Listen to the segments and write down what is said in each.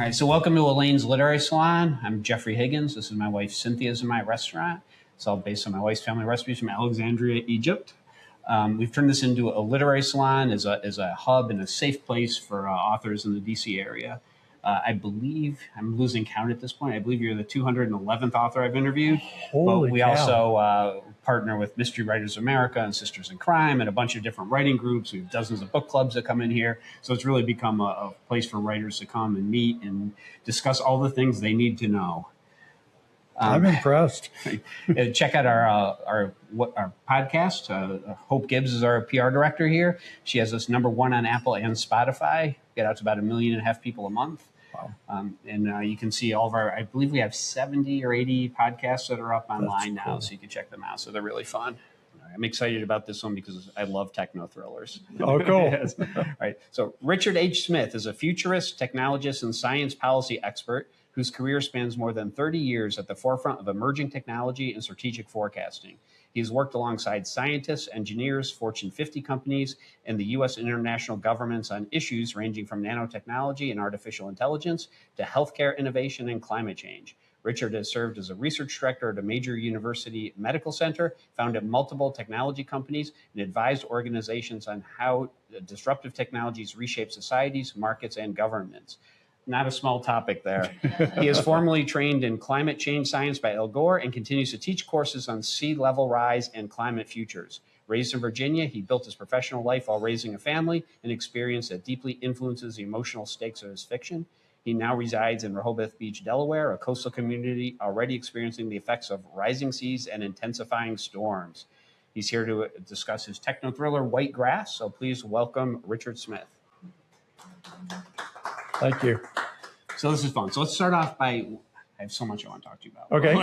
All right, so welcome to Elaine's Literary Salon. I'm Jeffrey Higgins. This is my wife Cynthia's in my restaurant. It's all based on my wife's family recipes from Alexandria, Egypt. We've turned this into a literary salon as a hub and a safe place for authors in the DC area. I believe, I'm losing count at this point, I believe you're the 211th author I've interviewed. Holy but we cow. Also partner with Mystery Writers of America and Sisters in Crime and a bunch of different writing groups. We have dozens of book clubs that come in here. So it's really become a place for writers to come and meet and discuss all the things they need to know. I'm impressed. Check out our podcast. Hope Gibbs is our PR director here. She has us #1 on Apple and Spotify. Get out to about 1.5 million people a month. Wow. And you can see all of I believe we have 70 or 80 podcasts that are up online That's now, cool. so you can check them out. So they're really fun. I'm excited about this one because I love technothrillers. Oh, cool. Yes. All right. So Richard H. Smith is a futurist, technologist, and science policy expert whose career spans more than 30 years at the forefront of emerging technology and strategic forecasting. He has worked alongside scientists, engineers, Fortune 50 companies, and the U.S. and international governments on issues ranging from nanotechnology and artificial intelligence to healthcare innovation and climate change. Richard has served as a research director at a major university medical center, founded multiple technology companies, and advised organizations on how disruptive technologies reshape societies, markets, and governments. Not a small topic there. He is formally trained in climate change science by Gore and continues to teach courses on sea level rise and climate futures. Raised in Virginia, he built his professional life while raising a family, an experience that deeply influences the emotional stakes of his fiction. He now resides in Rehoboth Beach, Delaware, a coastal community already experiencing the effects of rising seas and intensifying storms. He's here to discuss his technothriller, WhiteGrass, so please welcome Richard Smith. Thank you. So this is fun. So let's start off by, I have so much I want to talk to you about. Okay.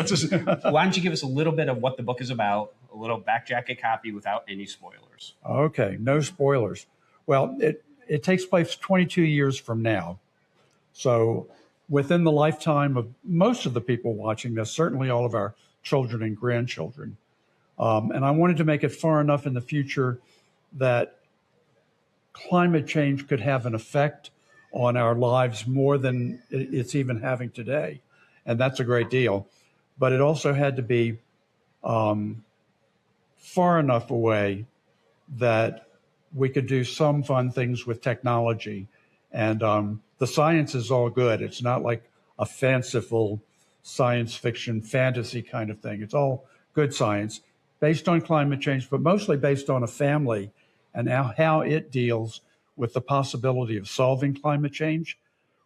Why don't you give us a little bit of what the book is about, a little back jacket copy without any spoilers. Okay, no spoilers. Well, it takes place 22 years from now. So within the lifetime of most of the people watching this, certainly all of our children and grandchildren. And I wanted to make it far enough in the future that climate change could have an effect on our lives more than it's even having today. And that's a great deal. But it also had to be far enough away that we could do some fun things with technology. And the science is all good. It's not like a fanciful science fiction fantasy kind of thing. It's all good science based on climate change, but mostly based on a family and how it deals with the possibility of solving climate change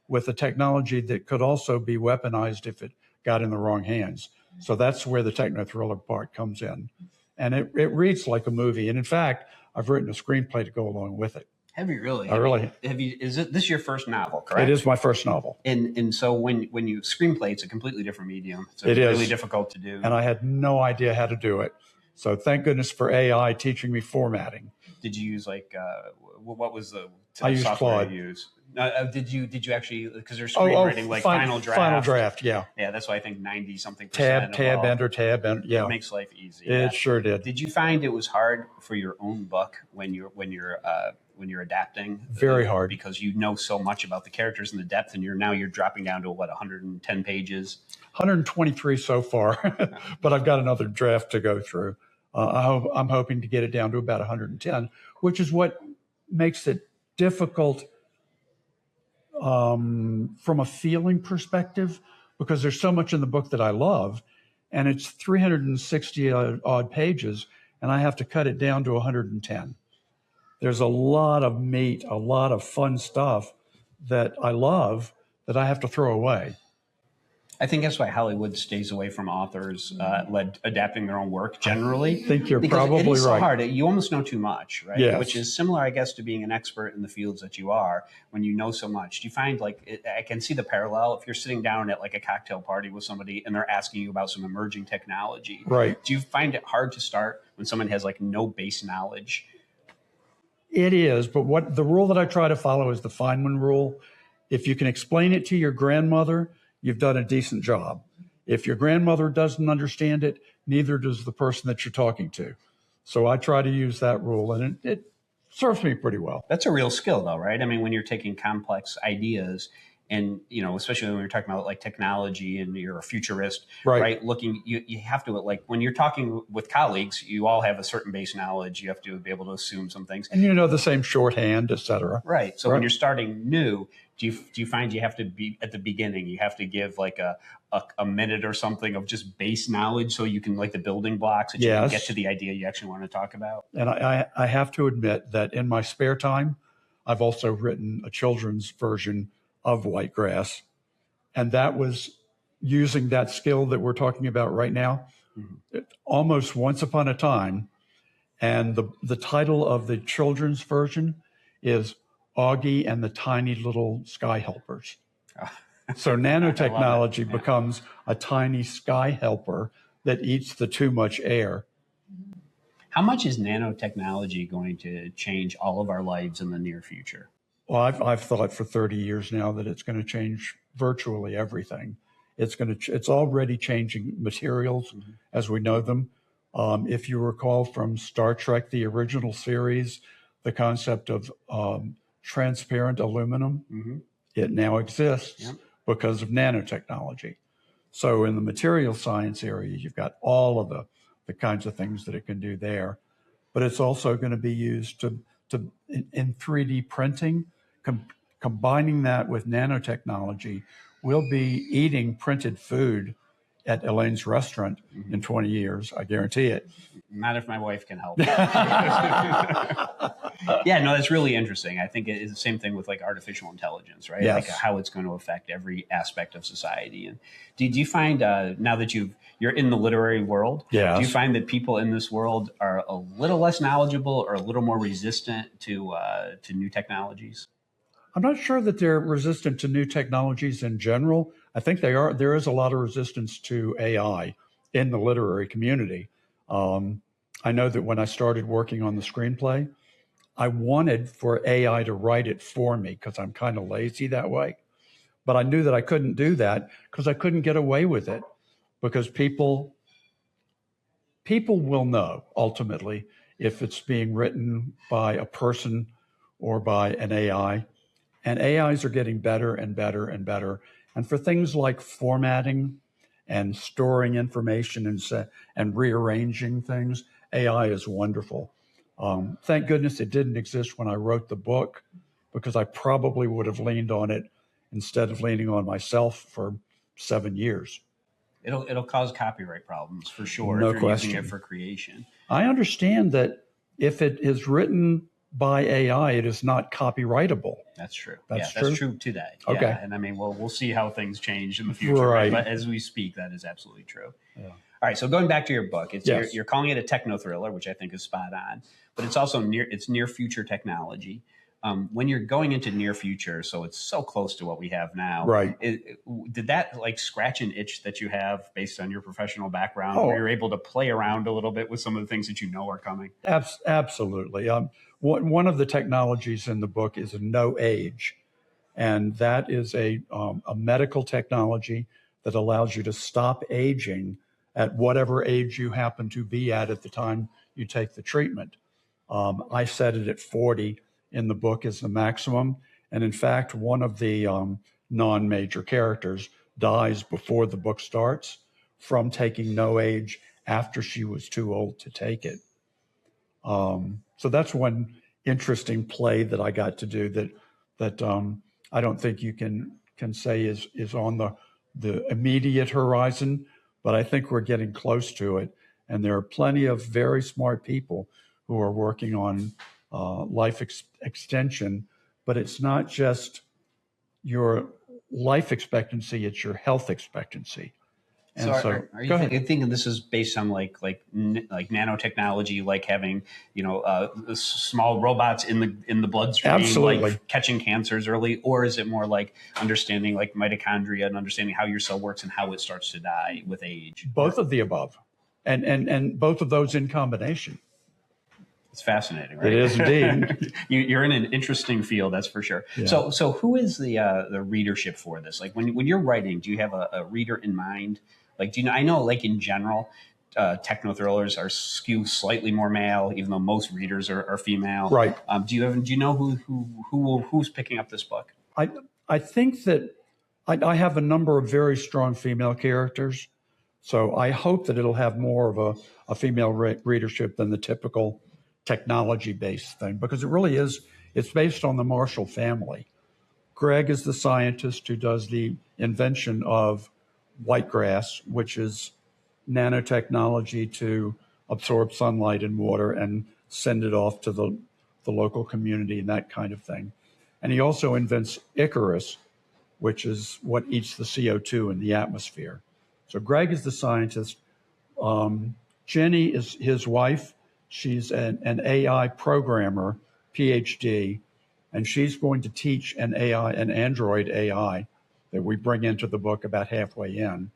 with a technology that could also be weaponized if it got in the wrong hands. So that's where the techno-thriller part comes in. And it reads like a movie. And in fact, I've written a screenplay to go along with it. Have you really? Have you? Is this your first novel, correct? It is my first novel. And so when you screenplay, it's a completely different medium. So It it's is really difficult to do. And I had no idea how to do it. So thank goodness for AI teaching me formatting. Did you use what was the I used software Claude. you use? Did you actually, because there's screenwriting Final Draft. Final Draft, yeah. Yeah, that's why I think 90-something%. Tab, enter, yeah. It makes life easy. It sure did. Did you find it was hard for your own book when you're adapting? Very hard. Because you know so much about the characters and the depth, and you're dropping down to 110 pages? 123 so far, but I've got another draft to go through. I'm hoping to get it down to about 110, which is what makes it difficult from a feeling perspective, because there's so much in the book that I love, and it's 360 odd pages, and I have to cut it down to 110. There's a lot of meat, a lot of fun stuff that I love that I have to throw away. I think that's why Hollywood stays away from authors adapting their own work generally. I think you're because probably it is so right. hard. You almost know too much, right? Yes. Which is similar, I guess, to being an expert in the fields that you are when you know so much. Do you find I can see the parallel if you're sitting down at a cocktail party with somebody and they're asking you about some emerging technology. Right. Do you find it hard to start when someone has no base knowledge? It is, but what the rule that I try to follow is the Feynman rule. If you can explain it to your grandmother, you've done a decent job. If your grandmother doesn't understand it, neither does the person that you're talking to. So I try to use that rule, and it serves me pretty well. That's a real skill, though, right? I mean, when you're taking complex ideas And, especially when we're talking about like technology and you're a futurist, Right. right? Looking, you have to, like, when you're talking with colleagues, you all have a certain base knowledge. You have to be able to assume some things. And the same shorthand, et cetera. Right. So when you're starting new, do you find you have to be at the beginning, you have to give like a minute or something of just base knowledge so you can, like, the building blocks that you can get to the idea you actually want to talk about? And I have to admit that in my spare time, I've also written a children's version of WhiteGrass. And that was using that skill that we're talking about right now, almost once upon a time. And the title of the children's version is Augie and the Tiny Little Sky Helpers. So nanotechnology becomes a tiny sky helper that eats the too much air. How much is nanotechnology going to change all of our lives in the near future? Well, I've thought for 30 years now that it's going to change virtually everything. It's already changing materials as we know them. If you recall from Star Trek, the original series, the concept of transparent aluminum, it now exists because of nanotechnology. So in the material science area, you've got all of the kinds of things that it can do there. But it's also going to be used in 3D printing. Combining that with nanotechnology, we'll be eating printed food at Elaine's restaurant in 20 years. I guarantee it. Not if my wife can help. Yeah, no, that's really interesting. I think it's the same thing with like artificial intelligence, right? Yes. Like how it's going to affect every aspect of society. And do you find now that you're in the literary world, yes, do you find that people in this world are a little less knowledgeable or a little more resistant to new technologies? I'm not sure that they're resistant to new technologies in general. I think they are. There is a lot of resistance to AI in the literary community. I know that when I started working on the screenplay, I wanted for AI to write it for me because I'm kind of lazy that way. But I knew that I couldn't do that because I couldn't get away with it, because people will know ultimately if it's being written by a person or by an AI. And AIs are getting better and better and better. And for things like formatting and storing information and rearranging things, AI is wonderful. Thank goodness it didn't exist when I wrote the book, because I probably would have leaned on it instead of leaning on myself for 7 years. It'll cause copyright problems for sure No if you're question. using it for creation. I understand that if it is written by AI, it is not copyrightable. That's true. That's true to that. Okay. Yeah. And I mean, we'll see how things change in the future. Right. But as we speak, that is absolutely true. Yeah. All right. So going back to your book, Yes. you're calling it a technothriller, which I think is spot on. But it's also near future technology. When you're going into near future, so it's so close to what we have now. Right. Did that like scratch an itch that you have based on your professional background, Oh. where you're able to play around a little bit with some of the things that you know are coming? Absolutely. One of the technologies in the book is a no age, and that is a medical technology that allows you to stop aging at whatever age you happen to be at the time you take the treatment. I set it at 40 in the book as the maximum. And in fact, one of the non-major characters dies before the book starts from taking no age after she was too old to take it. So that's one interesting play that I got to do that I don't think you can say is on the immediate horizon, but I think we're getting close to it. And there are plenty of very smart people who are working on life extension, but it's not just your life expectancy, it's your health expectancy. And Are you thinking this is based on like nanotechnology, like having small robots in the bloodstream, Absolutely. like catching cancers early, or is it more like understanding like mitochondria and understanding how your cell works and how it starts to die with age? Both of the above, and both of those in combination. It's fascinating, right? It is indeed. You're in an interesting field, that's for sure. Yeah. So who is the readership for this? Like when you're writing, do you have a reader in mind? Like, I know, like in general, techno-thrillers are skew slightly more male, even though most readers are female. Right. Do you know who's picking up this book? I think that I have a number of very strong female characters, so I hope that it'll have more of a female readership than the typical technology-based thing, because it really is, it's based on the Marshall family. Greg is the scientist who does the invention of WhiteGrass, which is nanotechnology to absorb sunlight and water and send it off to the local community and that kind of thing. And he also invents Icarus, which is what eats the CO2 in the atmosphere. So Greg is the scientist. Jenny is his wife. She's an AI programmer, PhD, and she's going to teach an Android AI that we bring into the book about halfway in.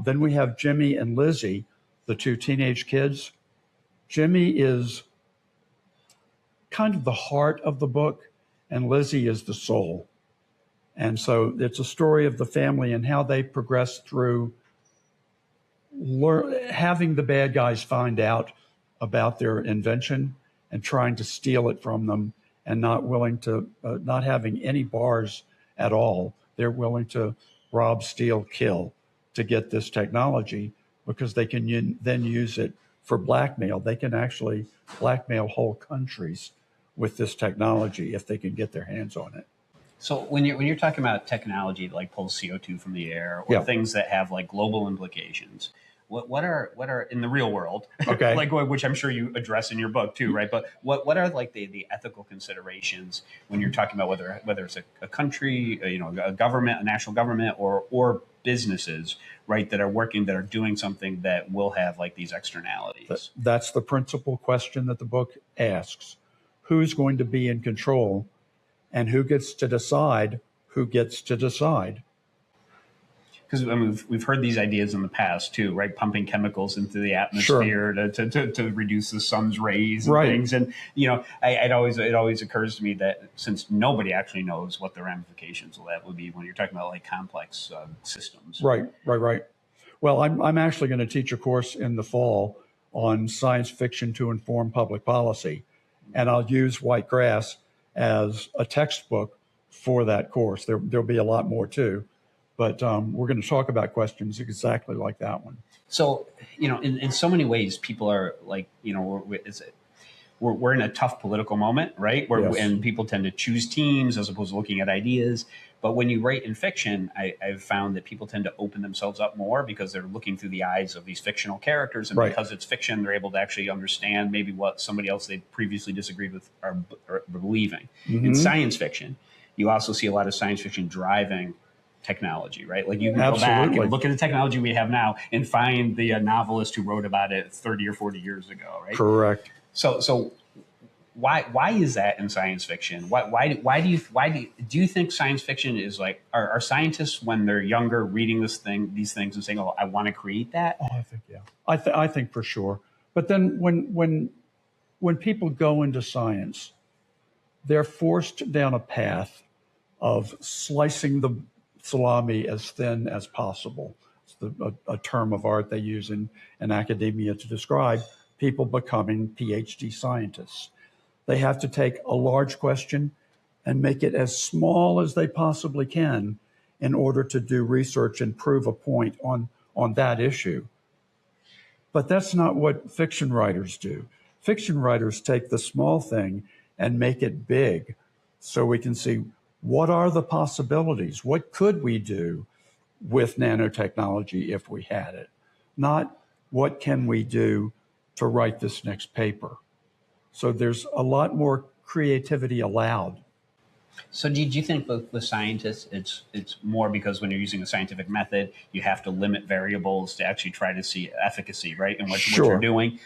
Then we have Jimmy and Lizzie, the two teenage kids. Jimmy is kind of the heart of the book, and Lizzie is the soul. And so it's a story of the family and how they progress through having the bad guys find out about their invention and trying to steal it from them, and not willing to, not having any bars at all. They're willing to rob, steal, kill to get this technology, because they can then use it for blackmail. They can actually blackmail whole countries with this technology if they can get their hands on it. So when you're talking about technology that like pulls CO2 from the air, or things that have like global implications, what are in the real world, okay, like which I'm sure you address in your book too, right? But what are like the ethical considerations when you're talking about whether it's a country, a government, a national government, or businesses, right, that are doing something that will have like these externalities? That's the principal question that the book asks. Who's going to be in control, and who gets to decide who gets to decide? Because I mean, we've heard these ideas in the past too, right? Pumping chemicals into the atmosphere to reduce the sun's rays and things. And it always occurs to me that since nobody actually knows what the ramifications of that would be when you're talking about like complex systems. Right. Well, I'm actually going to teach a course in the fall on science fiction to inform public policy, and I'll use WhiteGrass as a textbook for that course. There'll be a lot more too. But we're going to talk about questions exactly like that one. So, in so many ways, people are like, we're in a tough political moment, right? And people tend to choose teams as opposed to looking at ideas. But when you write in fiction, I've found that people tend to open themselves up more because they're looking through the eyes of these fictional characters. And because it's fiction, they're able to actually understand maybe what somebody else they previously disagreed with are believing. Mm-hmm. In science fiction, you also see a lot of science fiction driving technology, right? Like you can go back and look at the technology we have now and find the novelist who wrote about it 30 or 40 years ago, right? Correct. So why is that in science fiction? Why do you think science fiction is like, are scientists when they're younger reading these things and saying, oh, I want to create that? Oh, I think I think for sure. But then when people go into science, they're forced down a path of slicing the salami as thin as possible. It's a term of art they use in academia to describe people becoming PhD scientists. They have to take a large question and make it as small as they possibly can in order to do research and prove a point on that issue. But that's not what fiction writers do. Fiction writers take the small thing and make it big so we can see, what are the possibilities? What could we do with nanotechnology if we had it? Not what can we do to write this next paper? So there's a lot more creativity allowed. So do you think with scientists, it's more because when you're using a scientific method, you have to limit variables to actually try to see efficacy, right, in what you're doing?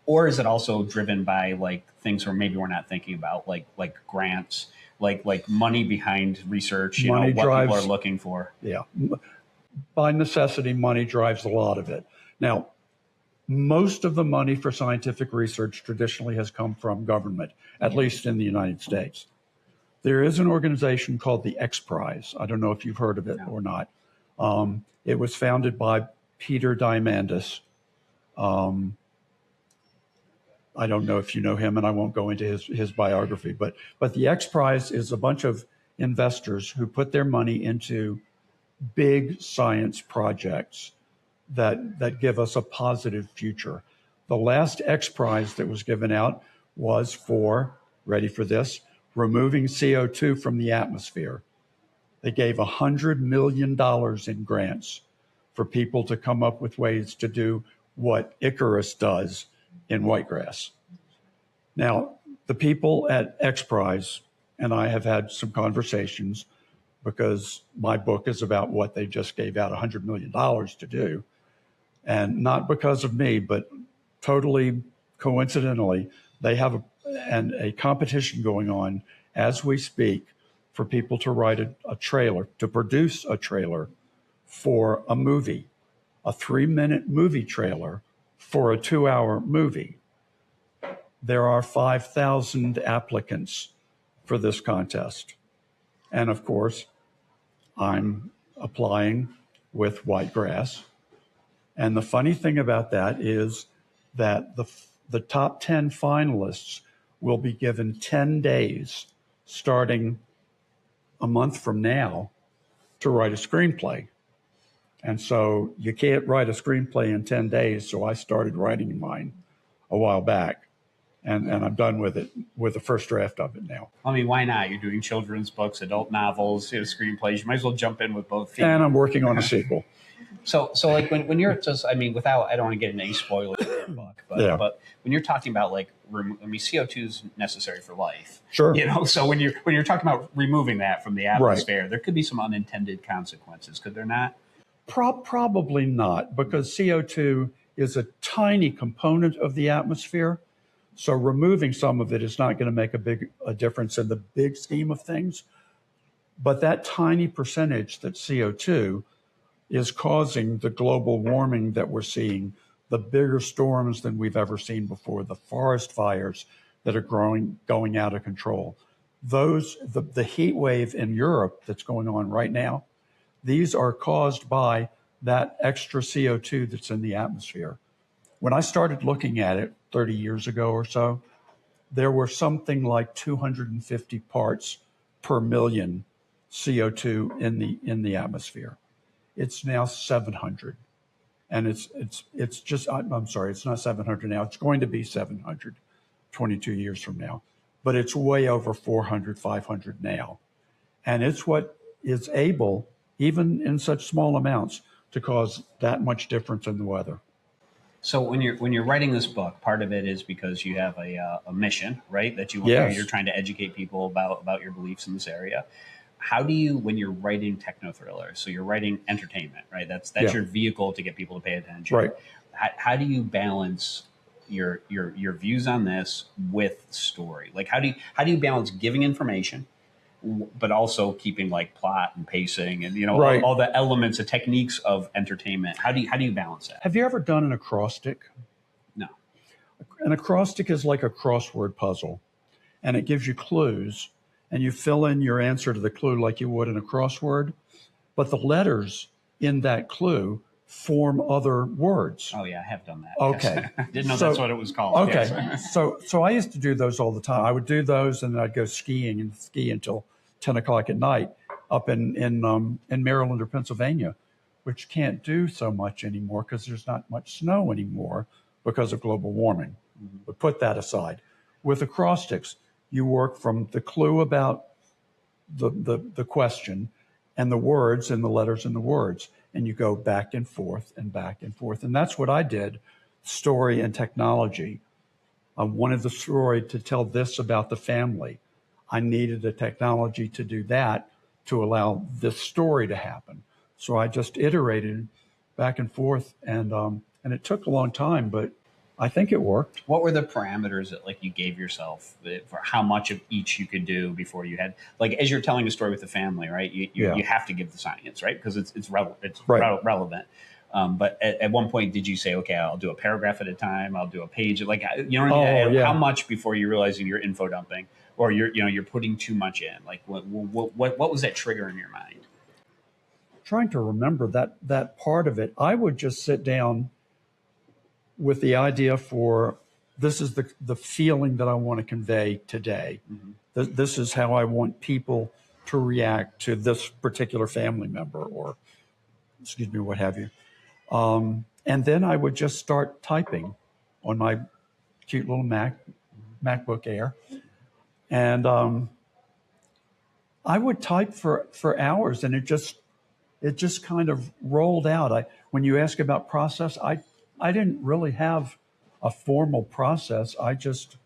Or is it also driven by like things where maybe we're not thinking about, like grants, like money behind research, what people are looking for? Yeah. By necessity, money drives a lot of it. Now, most of the money for scientific research traditionally has come from government, at least in the United States. There is an organization called the X Prize. I don't know if you've heard of it or not. It was founded by Peter Diamandis. I don't know if you know him, and I won't go into his biography, but the X Prize is a bunch of investors who put their money into big science projects that give us a positive future. The last X Prize that was given out was for, ready for this, removing CO2 from the atmosphere. They gave $100 million in grants for people to come up with ways to do what Icarus does in WhiteGrass. Now, the people at X Prize and I have had some conversations because my book is about what they just gave out $100 million to do. And not because of me, but totally coincidentally, they have a competition going on as we speak for people to write a trailer, to produce a trailer for a movie, a 3-minute movie trailer for a 2-hour movie. There are 5,000 applicants for this contest. And of course, I'm applying with WhiteGrass. And the funny thing about that is that the top 10 finalists will be given 10 days starting a month from now to write a screenplay. And so you can't write a screenplay in 10 days. So I started writing mine a while back. And I'm done with it, with the first draft of it now. I mean, why not? You're doing children's books, adult novels, screenplays. You might as well jump in with both feet. And I'm working on a sequel. So like when you're just, I mean, without, I don't want to get into any spoilers of the book, but when you're talking about like, I mean, CO2 is necessary for life. Sure. So when you're talking about removing that from the atmosphere, there could be some unintended consequences, could there not? Probably not, because CO2 is a tiny component of the atmosphere. So removing some of it is not going to make a difference in the big scheme of things. But that tiny percentage that CO2 is causing the global warming that we're seeing, the bigger storms than we've ever seen before, the forest fires that are going out of control. The heat wave in Europe that's going on right now, these are caused by that extra CO2 that's in the atmosphere. When I started looking at it 30 years ago or so, there were something like 250 parts per million CO2 in the atmosphere. It's now 700. And it's just, I'm sorry, it's not 700 now. It's going to be 700 22 years from now. But it's way over 400, 500 now. And it's what is able, even in such small amounts, to cause that much difference in the weather. So when you're writing this book, part of it is because you have a mission, right? That you're trying to educate people about your beliefs in this area. How do you, when you're writing Technothriller, so you're writing entertainment, right? That's your vehicle to get people to pay attention. Right. How do you balance your views on this with story? Like how do you balance giving information, but also keeping like plot and pacing and all the elements, the techniques of entertainment? How do you balance that? Have you ever done an acrostic? No. An acrostic is like a crossword puzzle, and it gives you clues, and you fill in your answer to the clue like you would in a crossword, but the letters in that clue form other words. Oh yeah, I have done that. Okay. Yes. Didn't know that's what it was called. Okay. Yes. So I used to do those all the time. I would do those and then I'd go skiing and ski until 10 o'clock at night up in Maryland or Pennsylvania, which can't do so much anymore because there's not much snow anymore because of global warming. Mm-hmm. But put that aside. With acrostics, you work from the clue about the question and the words and the letters and the words, and you go back and forth and back and forth. And that's what I did, story and technology. I wanted the story to tell this about the family. I needed a technology to do that to allow this story to happen. So I just iterated back and forth, and it took a long time, but I think it worked. What were the parameters that like you gave yourself for how much of each you could do before you had, like, as you're telling a story with the family, right? You have to give the science, right? Because it's relevant. But at one point, did you say, okay, I'll do a paragraph at a time, I'll do a page, like, you know what I mean? How much before you're realizing you're info dumping or you're putting too much in? Like, what was that trigger in your mind? Trying to remember that part of it. I would just sit down with the idea for, this is the feeling that I want to convey today. Mm-hmm. This is how I want people to react to this particular family member or, excuse me, what have you. And then I would just start typing on my cute little MacBook Air. And I would type for hours, and it just kind of rolled out. When you ask about process, I didn't really have a formal process. I just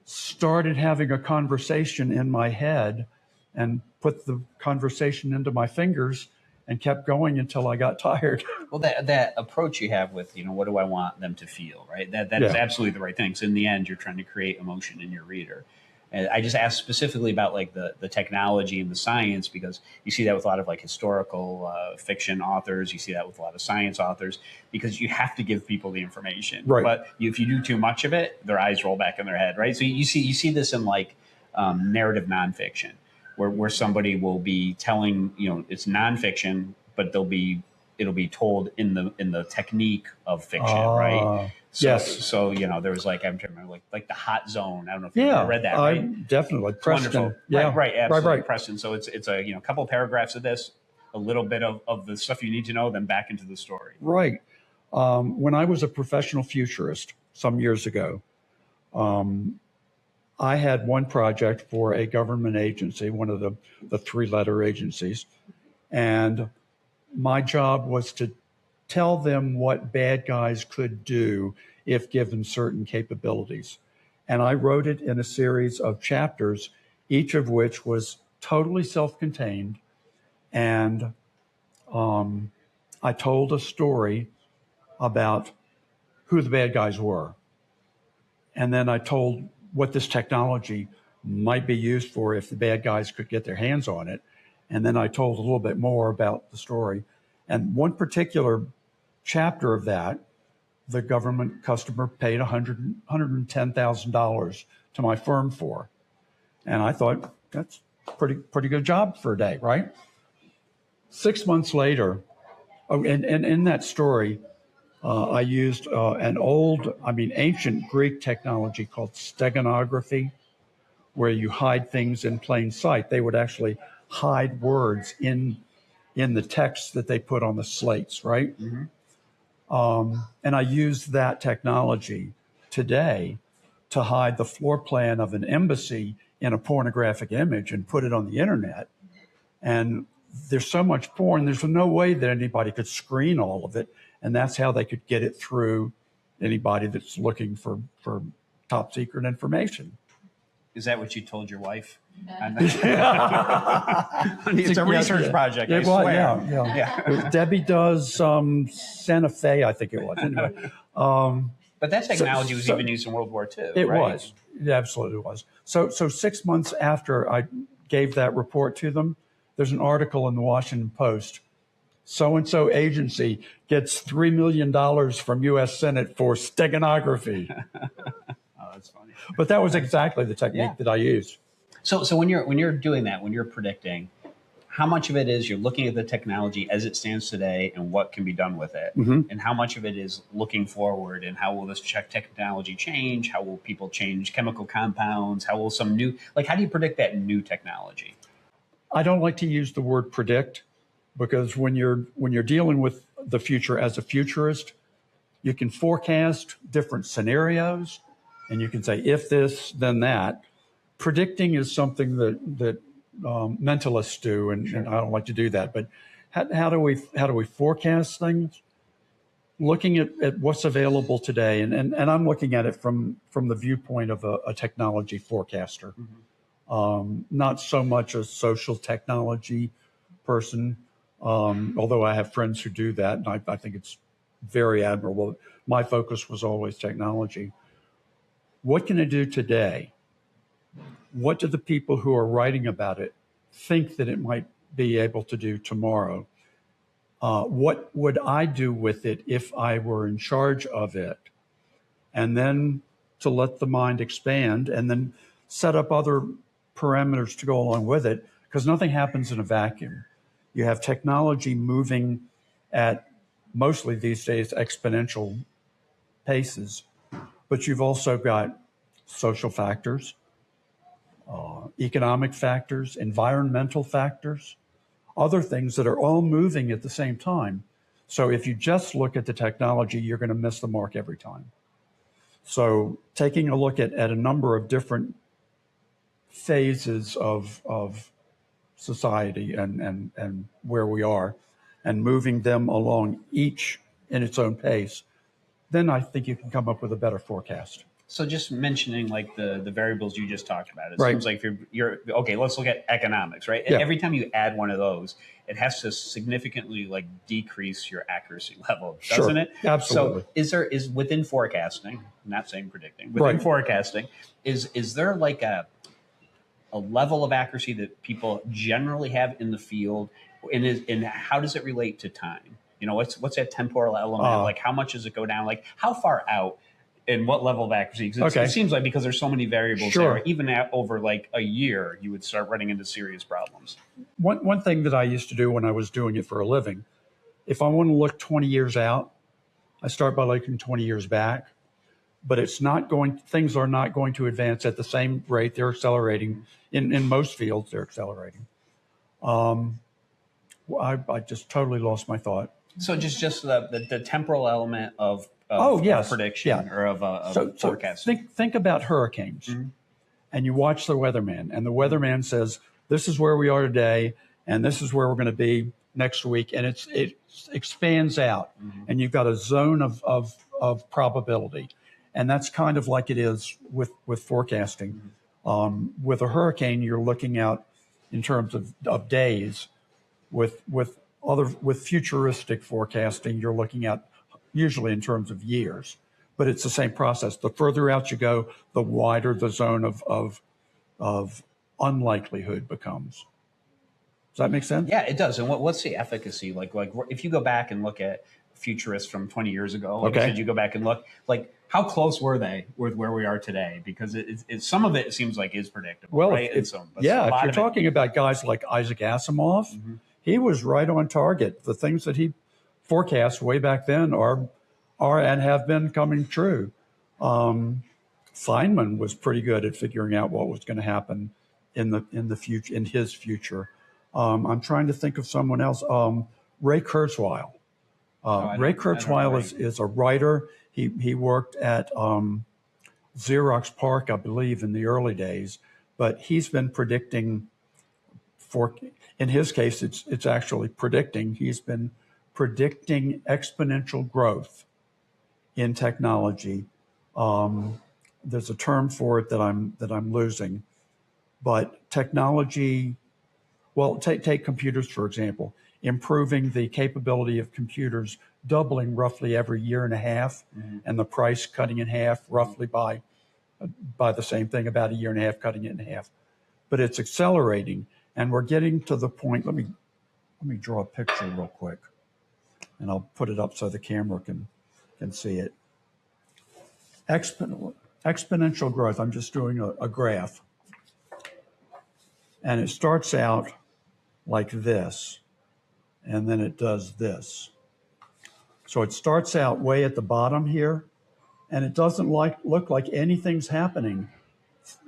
started having a conversation in my head and put the conversation into my fingers and kept going until I got tired. Well, that approach you have with, what do I want them to feel, right? That is absolutely the right thing. So in the end, you're trying to create emotion in your reader. And I just asked specifically about like the technology and the science, because you see that with a lot of like historical fiction authors. You see that with a lot of science authors, because you have to give people the information. Right. But if you do too much of it, their eyes roll back in their head, right? So you see this in like narrative nonfiction, where somebody will be telling, it's nonfiction, but it'll be told in the technique of fiction, right? So, yes. So there was like, I'm trying to remember, like the Hot Zone. I don't know if you've ever read that. Right? Definitely. It's Preston. wonderful. Yeah. Right. Absolutely. Right. Preston. So it's a couple of paragraphs of this, a little bit of the stuff you need to know, then back into the story. Right. When I was a professional futurist some years ago, I had one project for a government agency, one of the three-letter agencies, and my job was to tell them what bad guys could do if given certain capabilities. And I wrote it in a series of chapters, each of which was totally self-contained. And I told a story about who the bad guys were. And then I told what this technology might be used for if the bad guys could get their hands on it. And then I told a little bit more about the story. And one particular chapter of that, the government customer paid $110,000 to my firm for. And I thought, that's pretty good job for a day, right? 6 months later, and in that story, I used ancient Greek technology called steganography, where you hide things in plain sight. They would actually hide words in the text that they put on the slates, right? Mm-hmm. And I use that technology today to hide the floor plan of an embassy in a pornographic image and put it on the internet. And there's so much porn, there's no way that anybody could screen all of it. And that's how they could get it through anybody that's looking for top secret information. Is that what you told your wife? It's a research project. I swear. Yeah. Debbie does Santa Fe, I think it was. Anyway, but that technology was even used in World War II. It was. It absolutely was. So 6 months after I gave that report to them, there's an article in the Washington Post. So-and-so agency gets $3 million from U.S. Senate for steganography. Oh, that's funny. But that was exactly the technique that I used. So when you're doing that, when you're predicting, how much of it is you're looking at the technology as it stands today and what can be done with it, and how much of it is looking forward and how will this technology change? How will people change chemical compounds? How will some new, how do you predict that new technology? I don't like to use the word predict, because when you're dealing with the future as a futurist, you can forecast different scenarios, and you can say if this, then that. Predicting is something that mentalists do, and I don't like to do that. But how do we forecast things? Looking at what's available today, and I'm looking at it from the viewpoint of a technology forecaster, not so much a social technology person. Although I have friends who do that, and I think it's very admirable. My focus was always technology. What can it do today? What do the people who are writing about it think that it might be able to do tomorrow? What would I do with it if I were in charge of it? And then to let the mind expand and then set up other parameters to go along with it, because nothing happens in a vacuum. You have technology moving at mostly these days exponential paces, but you've also got social factors, economic factors, environmental factors, other things that are all moving at the same time. So if you just look at the technology, you're going to miss the mark every time. So taking a look at a number of different phases of society and where we are, and moving them along each in its own pace, then I think you can come up with a better forecast. So just mentioning like the variables you just talked about, it Right. seems like if you're okay, let's look at economics, right? Yeah. Every time you add one of those, it has to significantly like decrease your accuracy level, doesn't Sure. it? Absolutely. So is within forecasting, I'm not saying predicting, within Right. forecasting, is there like a level of accuracy that people generally have in the field, and how does it relate to time? You know, what's that temporal element? Like how much does it go down? Like how far out and what level of accuracy? 'Cause it seems like because there's so many variables Sure. there, even at over like a year, you would start running into serious problems. One thing that I used to do when I was doing it for a living, if I want to look 20 years out, I start by looking 20 years back. But things are not going to advance at the same rate. They're accelerating. In most fields, they're accelerating. I just totally lost my thought. So just the temporal element of yes. prediction or of forecasting. So think about hurricanes, and you watch the weatherman, and the weatherman says, "This is where we are today, and this is where we're going to be next week," and it expands out, and you've got a zone of probability, and that's kind of like it is with forecasting. With a hurricane, you're looking out in terms of days. With futuristic forecasting, you're looking at usually in terms of years, but it's the same process. The further out you go, the wider the zone of unlikelihood becomes. Does that make sense? Yeah, it does. And what's the efficacy? Like if you go back and look at futurists from 20 years ago, like I said, you go back and look, like how close were they with where we are today? Because some of it seems like is predictable, well, right? if you're talking about guys like Isaac Asimov, he was right on target. The things that he forecast way back then are and have been coming true. Feynman was pretty good at figuring out what was going to happen in the future, in his future. I'm trying to think of someone else. Ray Kurzweil. Ray Kurzweil is a writer. He worked at Xerox PARC, I believe, in the early days, but he's been predicting in his case, it's actually predicting. He's been predicting exponential growth in technology. There's a term for it that I'm losing, but technology. Well, take computers for example. Improving the capability of computers, doubling roughly every year and a half, and the price cutting in half roughly by the same thing, about a year and a half, cutting it in half. But it's accelerating. And we're getting to the point. Let me draw a picture real quick, and I'll put it up so the camera can see it. Exponential growth. I'm just doing a graph, and it starts out like this, and then it does this. So it starts out way at the bottom here, and it doesn't look like anything's happening.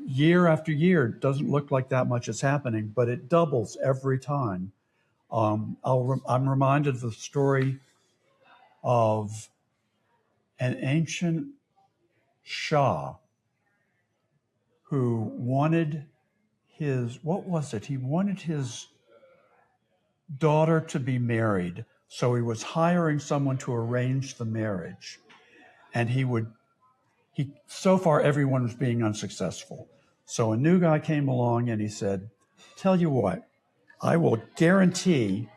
Year after year, it doesn't look like that much is happening, but it doubles every time. I'm reminded of the story of an ancient Shah who wanted he wanted his daughter to be married, so he was hiring someone to arrange the marriage, and so far everyone was being unsuccessful. So a new guy came along and he said, "Tell you what, I will guarantee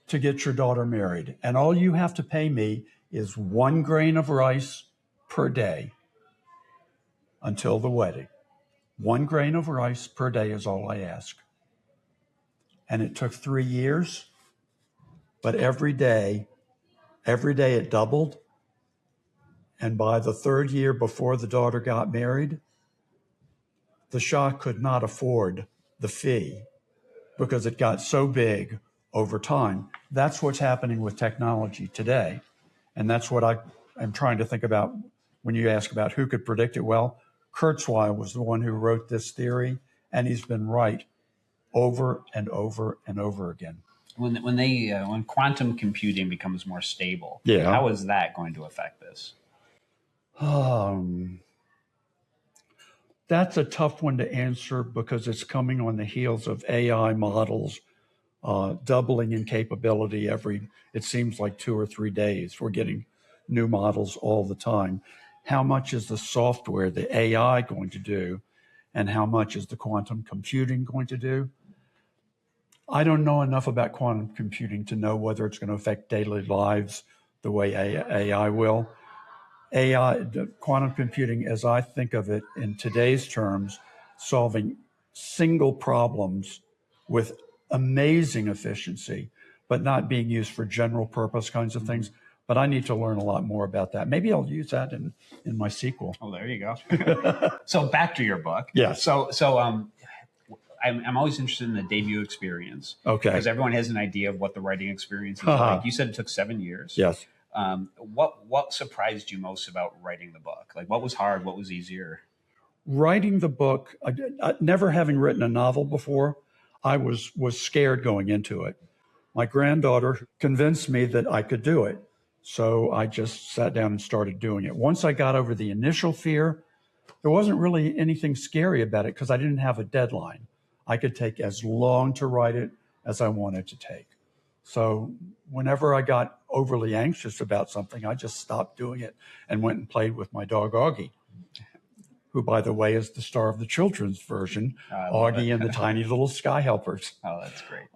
to get your daughter married, and all you have to pay me is 1 grain of rice per day until the wedding. 1 grain of rice per day is all I ask." And it took 3 years, but every day it doubled. And by the 3rd year before the daughter got married, the Shah could not afford the fee because it got so big over time. That's what's happening with technology today. And that's what I am trying to think about when you ask about who could predict it. Well, Kurzweil was the one who wrote this theory, and he's been right over and over and over again. When quantum computing becomes more stable, Yeah. how is that going to affect this? That's a tough one to answer because it's coming on the heels of AI models doubling in capability it seems like 2 or 3 days. We're getting new models all the time. How much is the software, the AI, going to do, and how much is the quantum computing going to do? I don't know enough about quantum computing to know whether it's going to affect daily lives the way AI will. Quantum computing, as I think of it in today's terms, solving single problems with amazing efficiency, but not being used for general purpose kinds of things. But I need to learn a lot more about that. Maybe I'll use that in my sequel. Oh, there you go. So back to your book. Yeah. So I'm always interested in the debut experience. Okay. Because everyone has an idea of what the writing experience is like. You said it took 7 years. Yes. What surprised you most about writing the book? Like, what was hard? What was easier? Writing the book, never having written a novel before, I was scared going into it. My granddaughter convinced me that I could do it. So I just sat down and started doing it. Once I got over the initial fear, there wasn't really anything scary about it because I didn't have a deadline. I could take as long to write it as I wanted to take. So whenever I got overly anxious about something, I just stopped doing it and went and played with my dog, Augie, who, by the way, is the star of the children's version, Augie and the Tiny Little Sky Helpers. Oh, that's great.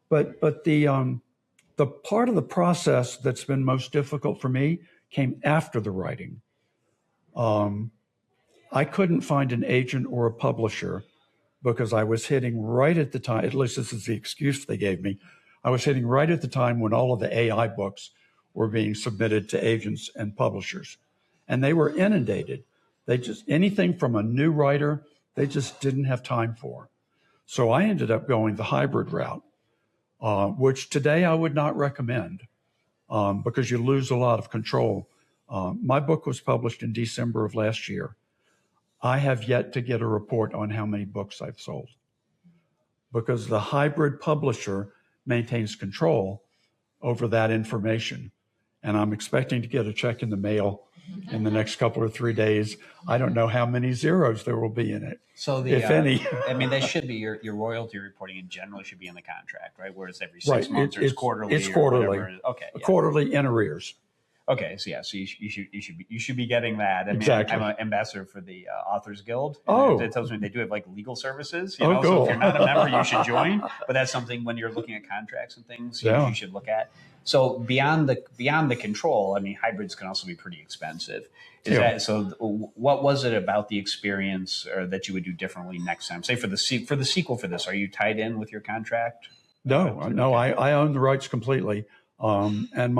But the part of the process that's been most difficult for me came after the writing. I couldn't find an agent or a publisher because I was hitting right at the time, at least this is the excuse they gave me, I was hitting right at the time when all of the AI books were being submitted to agents and publishers. And they were inundated. Anything from a new writer, they just didn't have time for. So I ended up going the hybrid route, which today I would not recommend because you lose a lot of control. My book was published in December of last year. I have yet to get a report on how many books I've sold because the hybrid publisher maintains control over that information. And I'm expecting to get a check in the mail in the next couple or 3 days. I don't know how many zeros there will be in it, if any. I mean, they should be your royalty reporting in general should be in the contract, right? Whereas every 6 months or it's quarterly. It's quarterly. Okay. Yeah. Quarterly in arrears. Okay, so yeah, so you should be getting that. I mean, exactly. I'm an ambassador for the Authors Guild. Oh, it tells me they do have like legal services. Cool. So if you're not a member, you should join. But that's something when you're looking at contracts and things, you should look at. So beyond the control, I mean, hybrids can also be pretty expensive. What was it about the experience or that you would do differently next time? Say for the sequel for this, are you tied in with your contract? No. I own the rights completely, and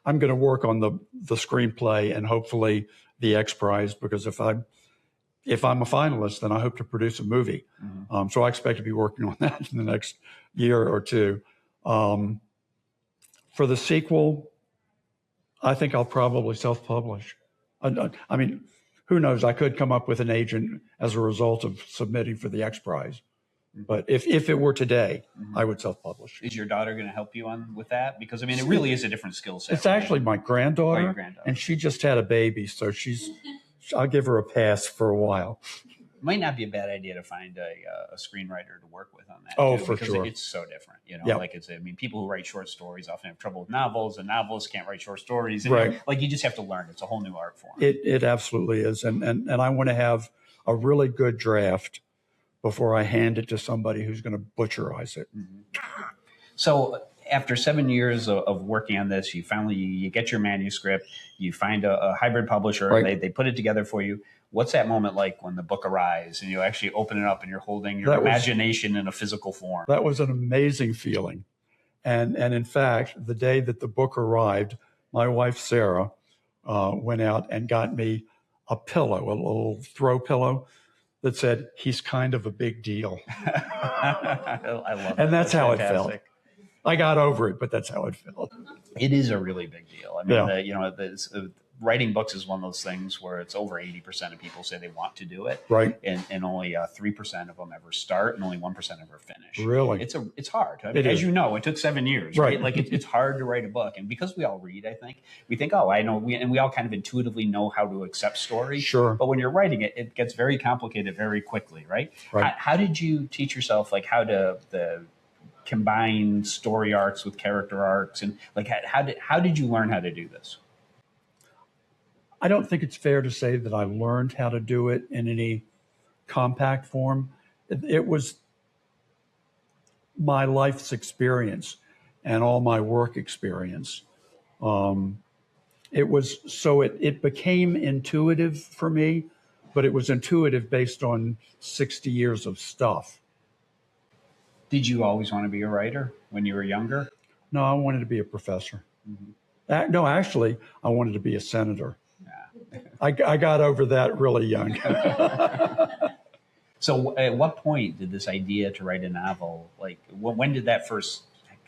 I'm going to work on the screenplay and hopefully the X Prize because if I'm a finalist, then I hope to produce a movie. Mm-hmm. So I expect to be working on that in the next year or two. For the sequel, I think I'll probably self-publish. I mean, who knows? I could come up with an agent as a result of submitting for the X Prize. But if it were today, I would self-publish. Is your daughter going to help you with that? Because I mean, it really is a different skill set. It's actually my granddaughter, your granddaughter, and she just had a baby, so I'll give her a pass for a while. Might not be a bad idea to find a screenwriter to work with on that. Oh, too, for because sure. It's so different, Yep. Like people who write short stories often have trouble with novels, and novelists can't write short stories. And right. You just have to learn. It's a whole new art form. It absolutely is, and I want to have a really good draft before I hand it to somebody who's going to butcherize it. Mm-hmm. So after 7 years of working on this, you finally get your manuscript, you find a hybrid publisher, right. they put it together for you. What's that moment like when the book arrives and you actually open it up and you're holding your imagination in a physical form? That was an amazing feeling. And in fact, the day that the book arrived, my wife, Sarah, went out and got me a pillow, a little throw pillow that said, "He's kind of a big deal." I love it. And that's how fantastic. It felt. I got over it, but that's how it felt. It is a really big deal. I mean, writing books is one of those things where it's over 80% of people say they want to do it, Right. and only 3% of them ever start, and only 1% ever finish. Really? It's hard. I mean, It as is. you know, it took 7 years, Right. right? Like it's hard to write a book, and because we all read, I think we think, oh, I know, we all kind of intuitively know how to accept story. Sure. But when you're writing it, it gets very complicated very quickly, right? Right. How did you teach yourself like how to combine story arcs with character arcs, and like how did you learn how to do this? I don't think it's fair to say that I learned how to do it in any compact form. It was my life's experience and all my work experience. It became intuitive for me, but it was intuitive based on 60 years of stuff. Did you always want to be a writer when you were younger? No, I wanted to be a professor. No, actually, I wanted to be a senator. Yeah. I got over that really young. So at what point did this idea to write a novel, like when did that first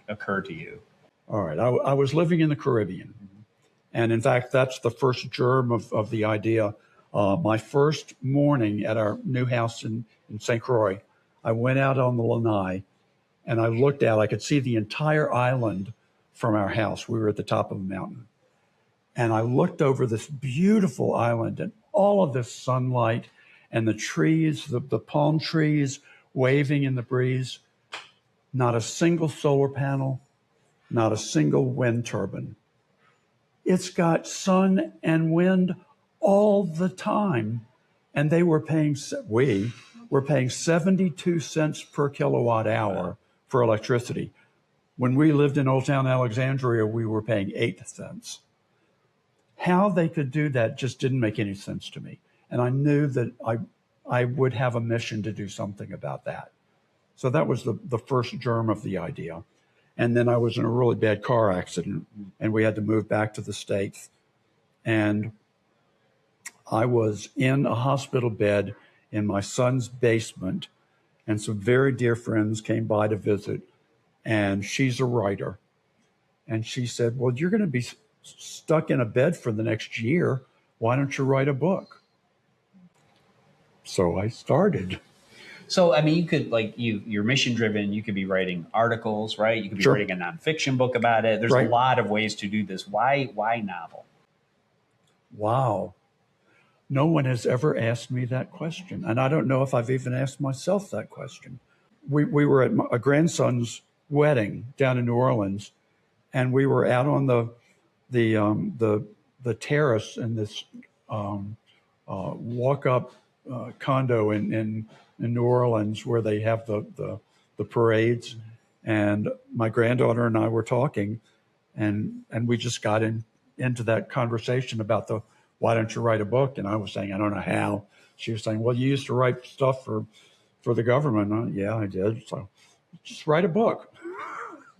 occur to you? All right. I was living in the Caribbean. And in fact, that's the first germ of the idea. My first morning at our new house in St. Croix, I went out on the lanai and I looked out. I could see the entire island from our house. We were at the top of a mountain. And I looked over this beautiful island and all of this sunlight and the trees, the palm trees waving in the breeze. Not a single solar panel, not a single wind turbine. It's got sun and wind all the time. And we were paying 72 cents per kilowatt hour for electricity. When we lived in Old Town Alexandria, we were paying 8 cents. How they could do that just didn't make any sense to me. And I knew that I would have a mission to do something about that. So that was the first germ of the idea. And then I was in a really bad car accident and we had to move back to the States. And I was in a hospital bed in my son's basement, and some very dear friends came by to visit, and she's a writer. And she said, well, you're going to be stuck in a bed for the next year. Why don't you write a book? So I started. So, I mean, you could you're mission driven. You could be writing articles, right? You could be Sure. writing a nonfiction book about it. There's Right. a lot of ways to do this. Why novel? Wow. No one has ever asked me that question. And I don't know if I've even asked myself that question. We were at a grandson's wedding down in New Orleans, and we were out on the terrace in this walk-up condo in New Orleans where they have the parades. And my granddaughter and I were talking, and we just got into that conversation about why don't you write a book? And I was saying, I don't know how. She was saying, well, you used to write stuff for the government. Yeah, I did. So just write a book.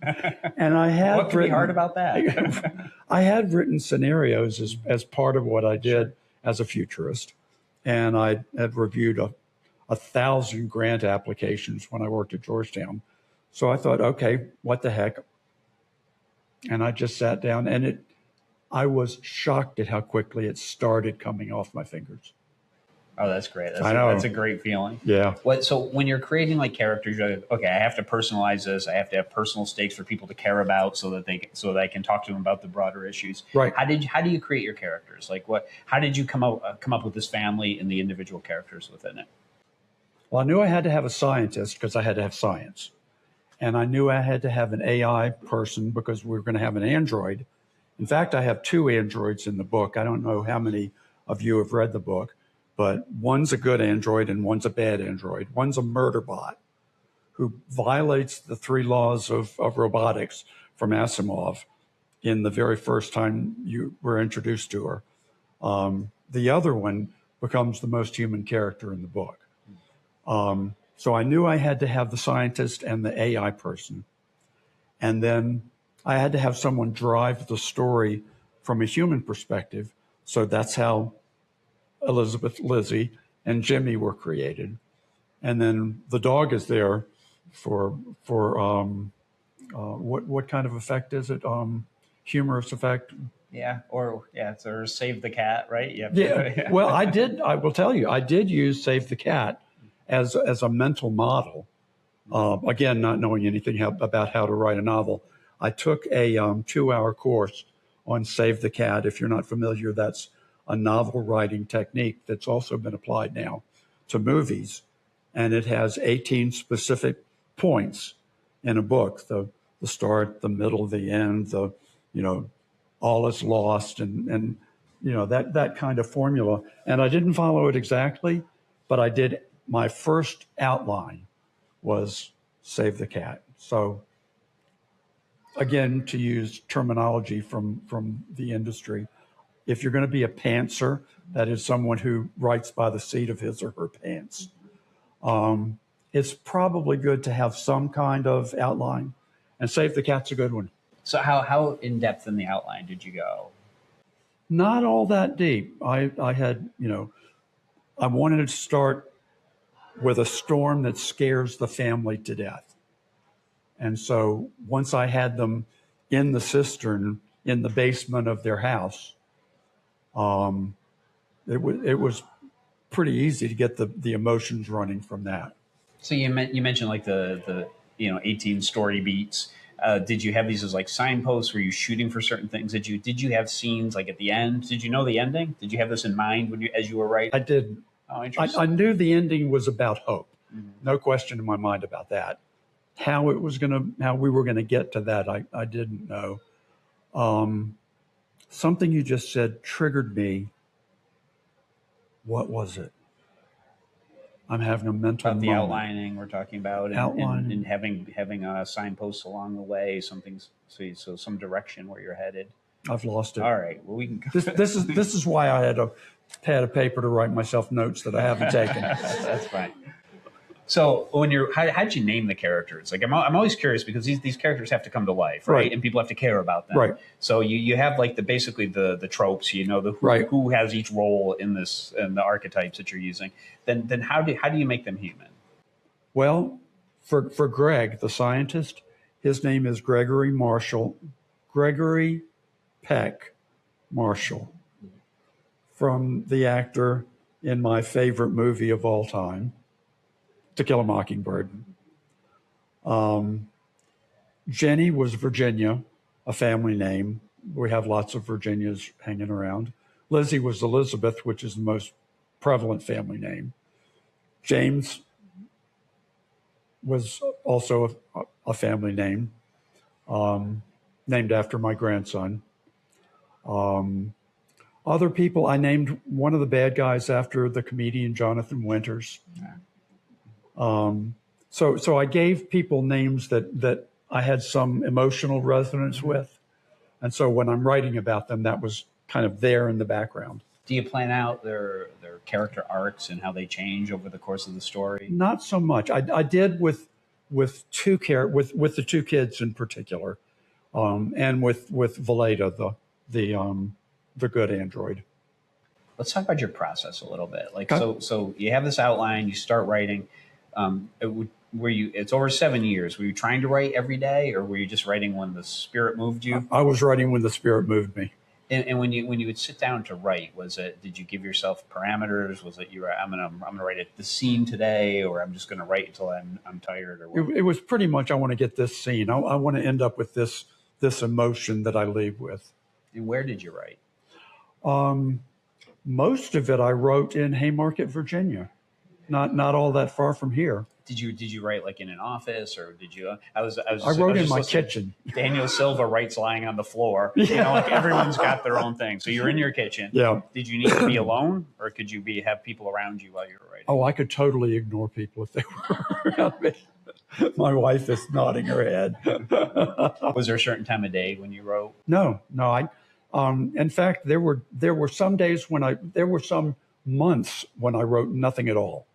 And I had What could be hard about that? I had written scenarios as part of what I did as a futurist. And I had reviewed 1,000 grant applications when I worked at Georgetown. So I thought, okay, what the heck? And I just sat down, and I was shocked at how quickly it started coming off my fingers. Oh, that's great. I know. That's a great feeling. Yeah. So when you're creating like characters, you're like, okay, I have to personalize this. I have to have personal stakes for people to care about so that I can talk to them about the broader issues. Right. How do you create your characters? Like how did you come up with this family and the individual characters within it? Well, I knew I had to have a scientist because I had to have science. And I knew I had to have an AI person because we were going to have an android. In fact, I have 2 androids in the book. I don't know how many of you have read the book, but one's a good android and one's a bad android. One's a murder bot who violates the 3 laws of robotics from Asimov in the very first time you were introduced to her. The other one becomes the most human character in the book. So I knew I had to have the scientist and the AI person. And then I had to have someone drive the story from a human perspective. So that's how Elizabeth, Lizzie, and Jimmy were created. And then the dog is there for what kind of effect is it? Humorous effect? Yeah, or yeah, it's or save the cat, right? You have Yeah. to, Well, I will tell you, I did use Save the Cat as a mental model. Again, not knowing anything about how to write a novel, I took a 2-hour course on Save the Cat. If you're not familiar, that's a novel writing technique that's also been applied now to movies, and it has 18 specific points in a book: the start, the middle, the end, the you know all is lost, and that kind of formula. And I didn't follow it exactly, but I did. My first outline was Save the Cat. So again, to use terminology from the industry, if you're going to be a pantser, that is someone who writes by the seat of his or her pants, it's probably good to have some kind of outline, and Save the Cat's a good one. so how in depth in the outline did you go? Not all that deep. I had, I wanted to start with a storm that scares the family to death. And so once I had them in the cistern in the basement of their house, it was pretty easy to get the emotions running from that. So you mentioned like the 18 story beats. Did you have these as like signposts? Were you shooting for certain things? Did you have scenes like at the end? Did you know the ending? Did you have this in mind as you were writing? I didn't. Oh, interesting. I knew the ending was about hope. Mm-hmm. No question in my mind about that. How we were gonna get to that, I didn't know. Something you just said triggered me. What was it? I'm having a mental about the moment. outlining we're talking about, and having signposts along the way, so some direction where you're headed. I've lost it. All right. Well, we can. This is why I had a pad of paper to write myself notes that I haven't taken. That's fine. So when how'd you name the characters? Like I'm always curious because these characters have to come to life, right? And people have to care about them, right? So you have like basically the tropes, who has each role in this and the archetypes that you're using. Then how do you make them human? Well, for Greg, the scientist, his name is Gregory Peck Marshall, from the actor in my favorite movie of all time, To Kill a Mockingbird. Jenny was Virginia, a family name. We have lots of Virginias hanging around. Lizzie was Elizabeth, which is the most prevalent family name. James was also a family name, named after my grandson. Other people, I named one of the bad guys after the comedian Jonathan Winters. So I gave people names that I had some emotional resonance with. And so when I'm writing about them, that was kind of there in the background. Do you plan out their character arcs and how they change over the course of the story? Not so much. I did with the two kids in particular, and with Valeda, the good android. Let's talk about your process a little bit. Like, so you have this outline, you start writing. It's over 7 years. Were you trying to write every day, or were you just writing when the spirit moved you? I was writing when the spirit moved me. And when you would sit down to write, did you give yourself parameters? Was it I'm gonna write the scene today, or I'm just gonna write until I'm tired, or what? It was pretty much I want to get this scene. I want to end up with this emotion that I leave with. And where did you write? Most of it I wrote in Haymarket, Virginia, not all that far from here. Did you write like in an office, or did you? I wrote in my kitchen. Daniel Silva writes lying on the floor. Yeah. Like everyone's got their own thing. So you're in your kitchen. Yeah. Did you need to be alone, or could you have people around you while you were writing? Oh, I could totally ignore people if they were around me. My wife is nodding her head. Was there a certain time of day when you wrote? No. In fact, there were some days there were some months when I wrote nothing at all.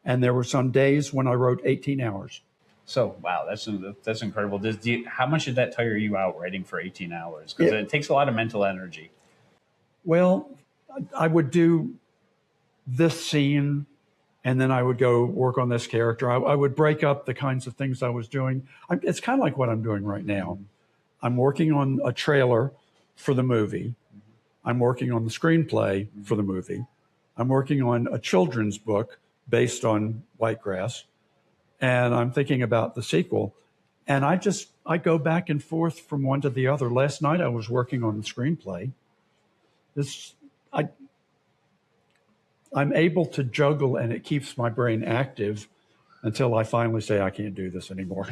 And there were some days when I wrote 18 hours. So, wow, that's incredible. How much did that tire you out writing for 18 hours? Because it takes a lot of mental energy. Well, I would do this scene, and then I would go work on this character. I would break up the kinds of things I was doing. It's kind of like what I'm doing right now. I'm working on a trailer for the movie. I'm working on the screenplay for the movie. I'm working on a children's book based on WhiteGrass, and I'm thinking about the sequel. And I go back and forth from one to the other. Last night I was working on the screenplay. I'm able to juggle, and it keeps my brain active until I finally say I can't do this anymore.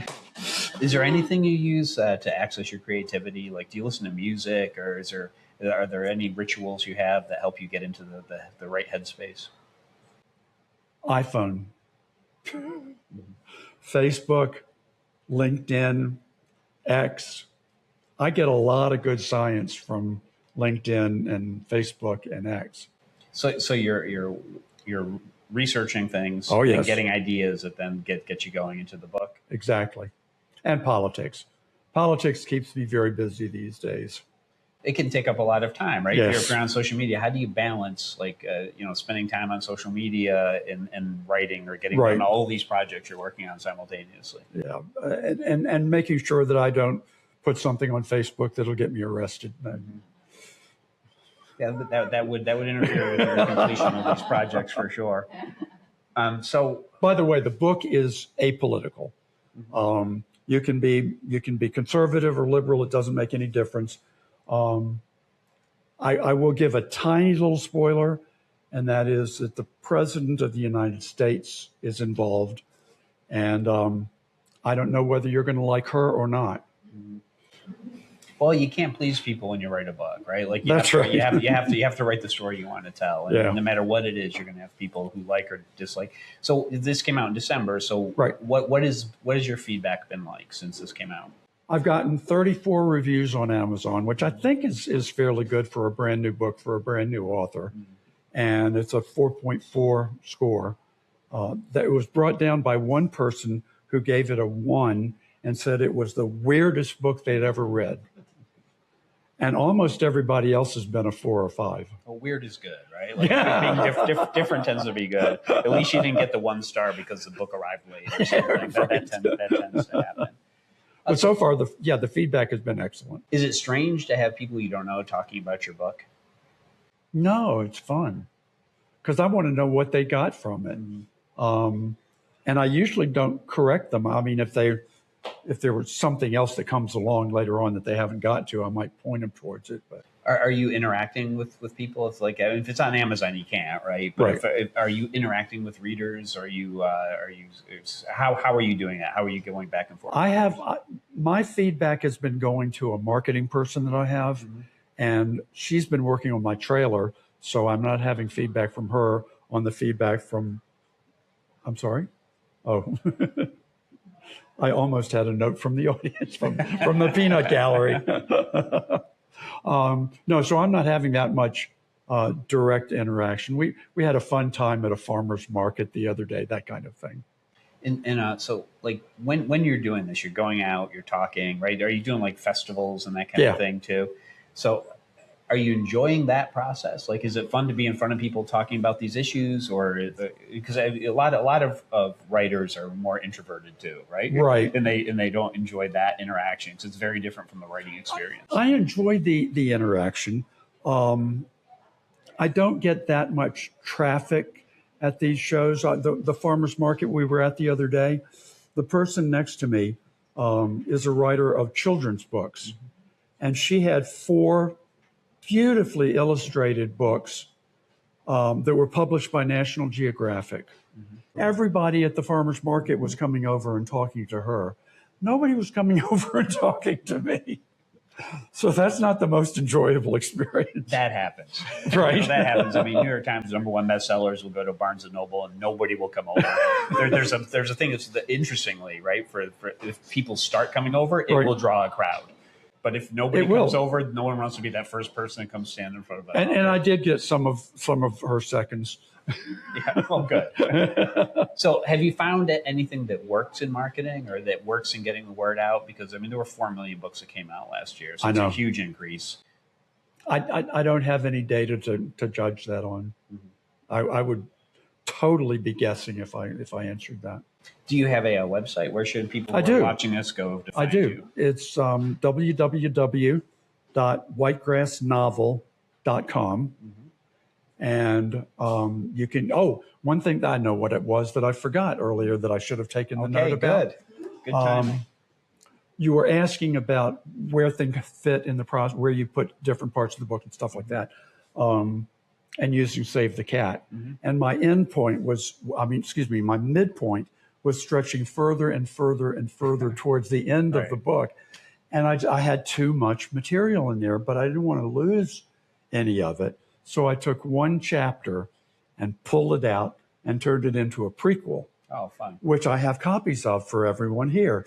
Is there anything you use to access your creativity? Like, do you listen to music, or are there any rituals you have that help you get into the right headspace? iPhone, Facebook, LinkedIn, X. I get a lot of good science from LinkedIn and Facebook and X. So you're researching things, Oh, yes. and getting ideas that then get you going into the book. Exactly. And politics. Politics keeps me very busy these days. It can take up a lot of time, right? Yes. If you're on social media, how do you balance spending time on social media and writing, or getting Right. done all these projects you're working on simultaneously? Yeah, and making sure that I don't put something on Facebook that'll get me arrested. Yeah, that would interfere with your completion of these projects for sure. So, by the way, the book is apolitical. You can be conservative or liberal. It doesn't make any difference. I will give a tiny little spoiler, and that is that the President of the United States is involved, and I don't know whether you're going to like her or not. well, you can't please people when you write a book, right? Like That's have to, right. you have to write the story you want to tell, and Yeah. no matter what it is, you're going to have people who like or dislike. So this came out in December. So Right. what has your feedback been like since this came out? I've gotten 34 reviews on Amazon, which I think is fairly good for a brand new book for a brand new author. And it's a 4.4 score. That was brought down by one person who gave it a 1 and said it was the weirdest book they'd ever read. And almost everybody else has been a 4 or 5. Well, weird is good, right? Like, being different tends to be good. At least you didn't get the 1 star because the book arrived late or something. That tends to happen. But so far, the feedback has been excellent. Is it strange to have people you don't know talking about your book? No, it's fun because I want to know what they got from it. And I usually don't correct them. I mean, if there was something else that comes along later on that they haven't got to, I might point them towards it. But Are you interacting with people? If if it's on Amazon, you can't, right? But Right. Are you interacting with readers? How are you doing that? How are you going back and forth? My feedback has been going to a marketing person that I have, and she's been working on my trailer, so I'm not having feedback from her on the feedback from. I'm sorry. Oh. I almost had a note from the audience from the peanut gallery. No, so I'm not having that much direct interaction. We had a fun time at a farmer's market the other day, that kind of thing. And so, like, when you're doing this, you're going out, you're talking, right? Are you doing like festivals and that kind of thing too? So, are you enjoying that process? Like, is it fun to be in front of people talking about these issues, or because a lot of writers are more introverted too, right? Right. And they don't enjoy that interaction because it's very different from the writing experience. I enjoy the interaction. I don't get that much traffic at these shows. The farmer's market we were at the other day, the person next to me is a writer of children's books, and she had 4 beautifully illustrated books that were published by National Geographic. Everybody at the farmer's market was coming over and talking to her. Nobody was coming over and talking to me. So that's not the most enjoyable experience. That happens. Right. That happens. I mean, New York Times #1 bestsellers will go to Barnes and Noble, and nobody will come over. There's a thing that's interestingly, right? For if people start coming over, it will draw a crowd. But if nobody comes over, no one wants to be that first person that comes stand in front of them. And I did get some of her seconds. Yeah. Oh, good. So, have you found anything that works in marketing or that works in getting the word out? Because I mean, there were 4 million books that came out last year, so it's a huge increase. I don't have any data to judge that on. I would totally be guessing if I answered that. Do you have a website? Where should people who are watching this go to find you? It's www.technologist, www.whitegrassnovel.com. And you can, one thing that I know what it was that I forgot earlier that I should have taken the note about. Good timing. You were asking about where things fit in the process, where you put different parts of the book and stuff like that, and using Save the Cat. And my endpoint was, my midpoint was stretching further and further and further towards the end of the book. And I had too much material in there, but I didn't want to lose any of it. So I took one chapter and pulled it out and turned it into a prequel. Oh, fun. Which I have copies of for everyone here.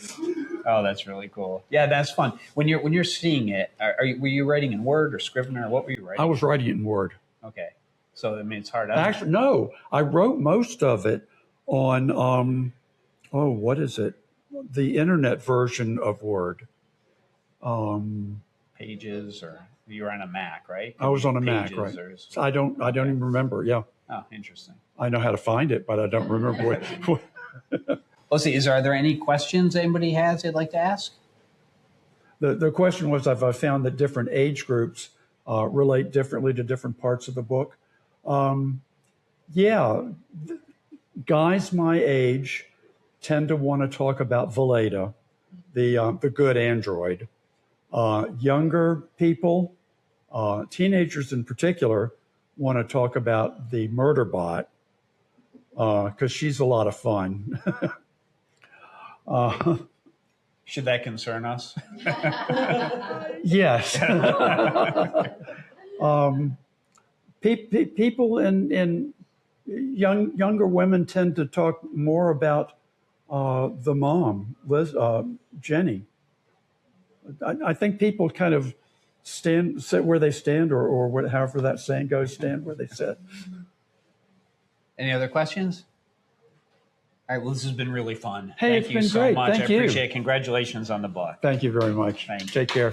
Oh, that's really cool. Yeah, that's fun. When you're seeing it, were you writing in Word or Scrivener? What were you writing? I was writing it in Word. Okay. So, I mean, it's hard. Actually, no. I wrote most of it on, what is it? The internet version of Word. Pages, or you were on a Mac, right? I was on a Mac, right? So I don't even remember. Yeah. Oh, interesting. I know how to find it, but I don't remember what. Let's see. Are there any questions anybody has they'd like to ask? The question was, have I found that different age groups relate differently to different parts of the book? Yeah. Guys my age tend to want to talk about Veleda, the good android. Younger people, teenagers in particular, want to talk about the murder bot because she's a lot of fun. Should that concern us? Yes. People in younger women tend to talk more about the mom, Jenny. I think people kind of sit where they stand, or however that saying goes, stand where they sit. Any other questions? All right, well, this has been really fun. Hey, Thank it's you been so great. much. Thank I you. appreciate it. Congratulations on the book. Thank you very much. Thank you. Take care.